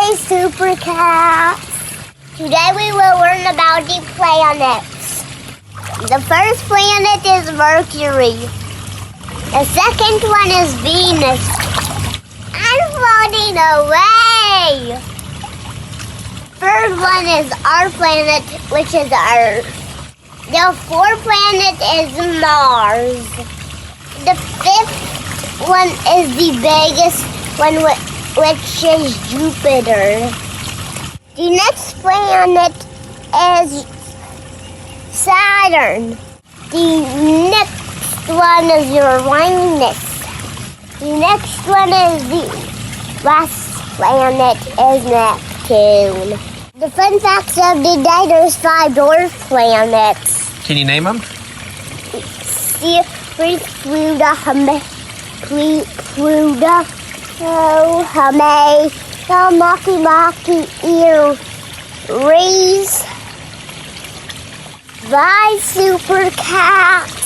Hi, Super Cats! Today we will learn about the planets. The first planet is Mercury. The second one is Venus. I'm floating away! Third one is our planet, which is Earth. The fourth planet is Mars. The fifth one is the biggest one, which is Jupiter. The next planet is Saturn. The next one is Uranus. The next one is the last planet is Neptune. The fun facts of the day, there's 5 dwarf planets. Can you name them? Pluto, Maki, Ear, Rays. Bye, Super Cat.